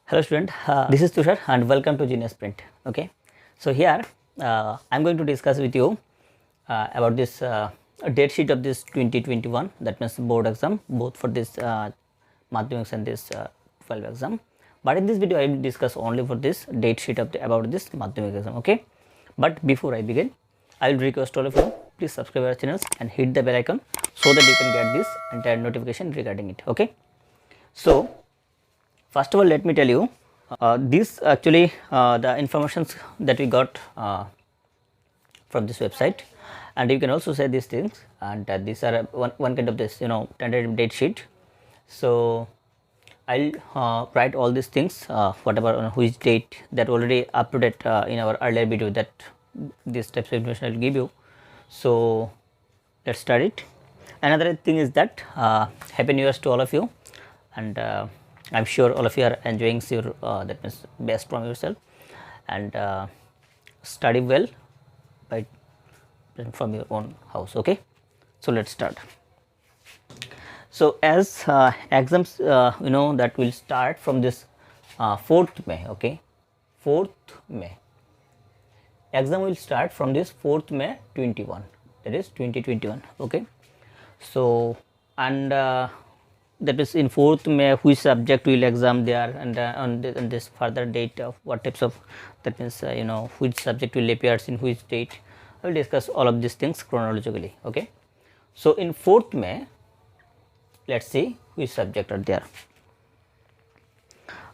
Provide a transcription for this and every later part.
Hello student, this is Tushar and welcome to Genius Print. Okay, so here I'm going to discuss with you about this date sheet of this 2021, that means board exam, both for this Madhyamics and this 12 exam. But in this video I will discuss only for this date sheet of about this Madhyamic exam. Okay, but before I begin, I will request all of you, please subscribe our channels and hit the bell icon so that you can get this entire notification regarding it. Okay, so first of all, let me tell you, this actually the informations that we got from this website, and you can also say these things, and these are one kind of this tentative date sheet. So I'll write all these things, whatever on which date, that already up to date in our earlier video, that this types of information I'll give you. So let's start it. Another thing is that happy new years to all of you, and I'm sure all of you are enjoying your that means best from yourself, and study well by from your own house. Okay, so let's start. So as exams that will start from this 4th May. Okay, 4th May exam will start from this 4th May 21, that is 2021. Okay, so and that is in 4th May which subject will exam there, and on this further date of what types of, that means which subject will appear in which date. I will discuss all of these things chronologically. Okay, so in 4th May, let's see which subject are there.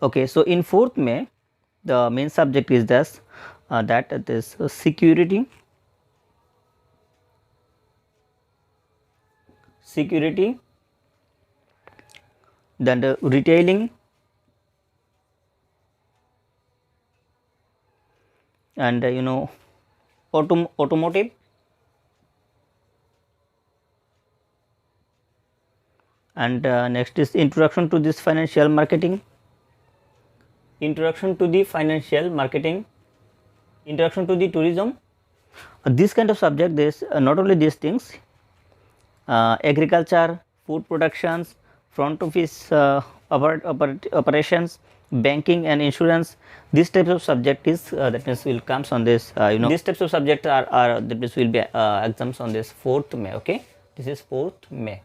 Okay, so in 4th May the main subject is this that is security, then the retailing, and automotive, and next is introduction to this financial marketing, introduction to the tourism. This kind of subject, this not only these things, agriculture, food productions, front office operations, banking and insurance. These types of subject is that means will comes on this these types of subject are that means will be exams on this 4th May. Okay, this is 4th May,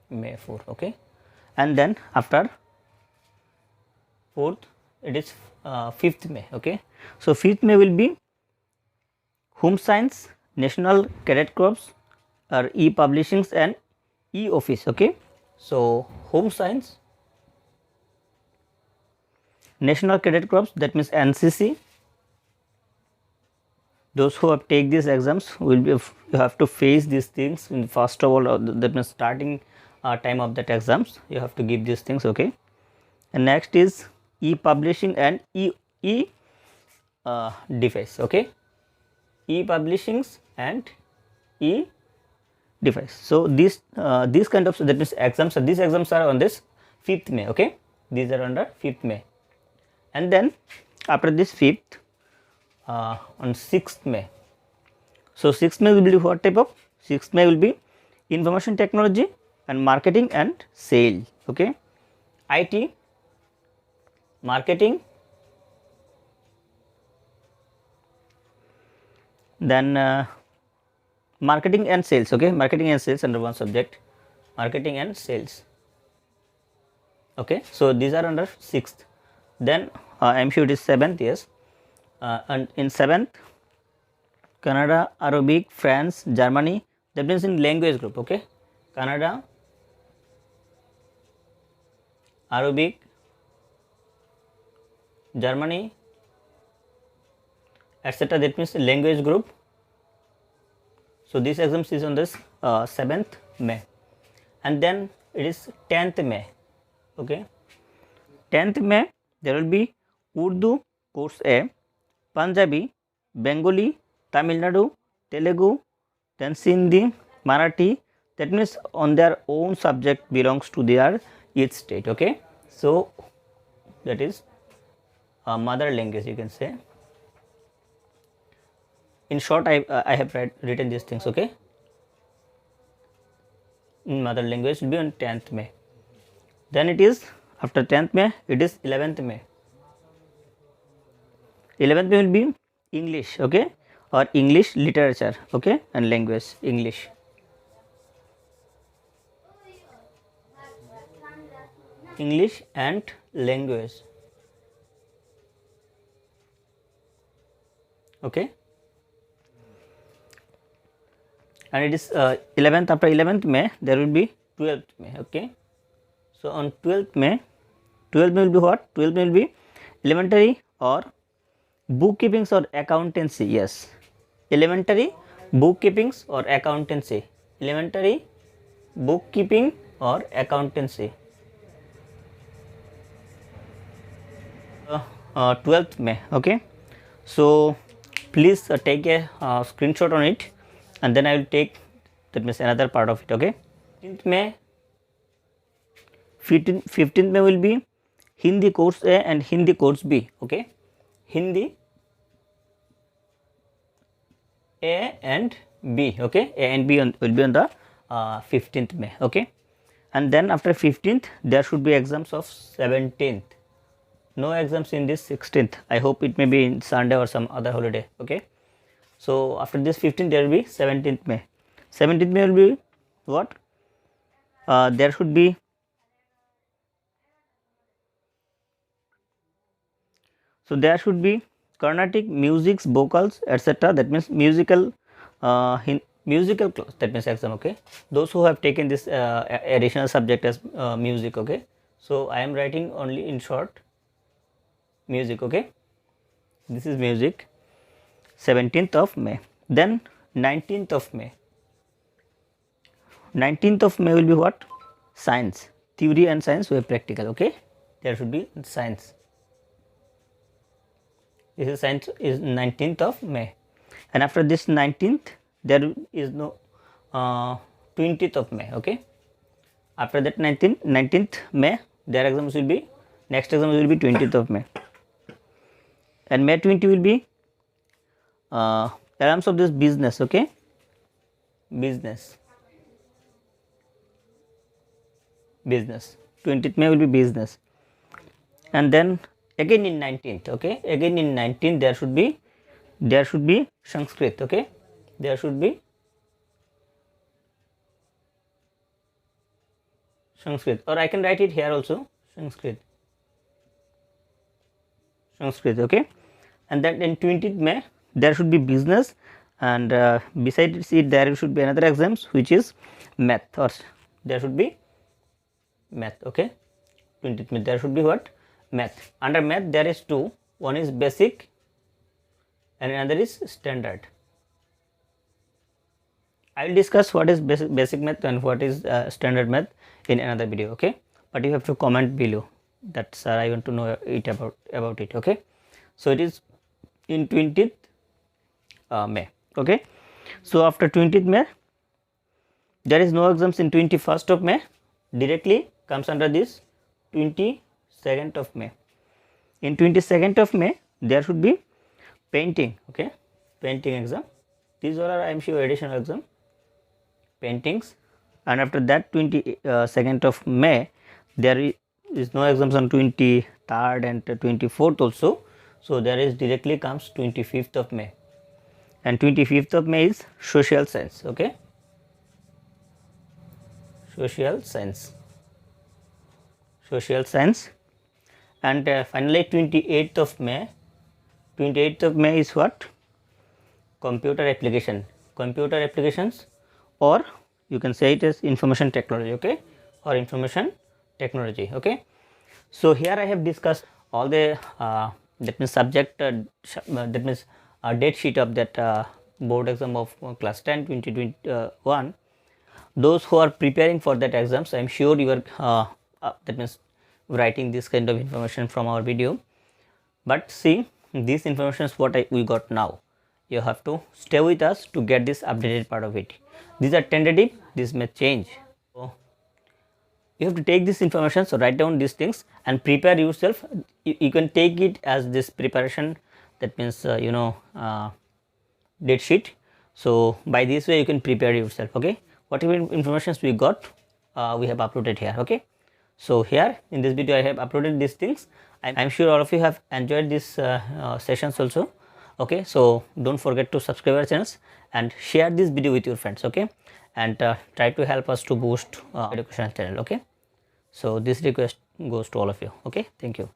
May 4. Okay, and then after 4th it is 5th May. Okay, so 5th May will be home science, national cadet corps, or e-publishings and e-office. Okay, so home science, national cadet corps, that means NCC. Those who have take these exams will be, you have to face these things in first of all, that means starting time of that exams you have to give these things. Okay, and next is e-publishing and device. Okay, e-publishings and device. So these kind of, that means exams, these exams are on this 5th May. Okay, these are under 5th May, and then after this 5th on 6th May. So 6th May will be what type of? 6th May will be information technology and marketing and sale. Okay, IT, marketing, then marketing and sales. Okay, marketing and sales under one subject, marketing and sales. Okay, so these are under 6th. Then I am sure it is 7th. Yes, and in 7th, Canada, Arabic, France, Germany, that means in language group. Okay, Canada, Arabic, Germany, etc. That means language group. So this exam is on this 7th May, and then it is 10th May. Okay, 10th May there will be Urdu course A, Punjabi, Bengali, Tamil Nadu, Telugu, then Sindhi, Marathi. That means on their own subject belongs to their each state. Okay, so that is mother language, you can say. In short, I have written these things. Okay, in mother language will be on 10th May. Then it is After 10th May, it is 11th May. 11th May will be English, okay, or English literature, okay, and language, English. English and language, okay. And it is 11th. After 11th May, there will be 12th May, okay. So on 12th May will be what? 12th May will be elementary or bookkeepings or accountancy. Yes, elementary bookkeepings or accountancy, elementary bookkeeping or accountancy. 12th May, okay. So please take a screenshot on it, and then I will take, that means, another part of it, okay. 15th May, 15th May will be Hindi course A and Hindi course B, okay. Hindi A and B, okay. A and B will be on the 15th May, okay. And then after 15th, there should be exams of 17th. No exams in this 16th. I hope it may be in Sunday or some other holiday, okay. So after this 15th, there will be 17th May. 17th May will be what? There should be Carnatic music, vocals, etc. That means musical musical class, that means exam, okay. Those who have taken this additional subject as music, okay. So I am writing only in short music, okay. This is music. 17th of May. Then 19th of May. 19th of May will be what? Science, theory and science web practical, okay. There should be science. This is science, is 19th of May. And after this 19th, there is no 20th of May, okay. After that 19th May, their exams will be, next exams will be 20th of May. And May 20 will be terms of this business, okay. Business. 20th May will be business. And then again in 19th, okay. Again in 19th, there should be Sanskrit, okay. There should be Sanskrit, or I can write it here also, Sanskrit, okay. And then in 20th May, there should be business, and besides it, there should be another exams, which is math, or there should be math, okay. 20th May, there should be what? Math. Under math, there is two. One is basic and another is standard. I will discuss what is basic math and what is standard math in another video, okay. But you have to comment below that, sir, I want to know it about it, okay. So it is in 20th May, okay. So after 20th May, there is no exams in 21st of May. Directly comes under this 22nd of May. In 22nd of May, there should be painting, okay. Painting exam. These all are, I am sure, additional exam, paintings. And after that 22nd of May, there is no exams on 23rd and 24th also. So there is directly comes 25th of May. And 25th of May is social science, okay. Social science. And finally 28th of May. 28th of May is what? Computer applications, or you can say it as information technology, okay, or information technology, okay. So here I have discussed all the that means subject, that means date sheet of that board exam of class 10 2021. Those who are preparing for that exams, I am sure you are that means writing this kind of information from our video. But see, this information is what we got now. You have to stay with us to get this updated part of it. These are tentative, this may change. So you have to take this information, so write down these things and prepare yourself. You can take it as this preparation, that means date sheet. So by this way you can prepare yourself, okay. Whatever informations we got, we have uploaded here, okay. So here in this video I have uploaded these things. I'm sure all of you have enjoyed these sessions also. Okay, so don't forget to subscribe our channels and share this video with your friends. Okay, and try to help us to boost educational channel. Okay, so this request goes to all of you. Okay, thank you.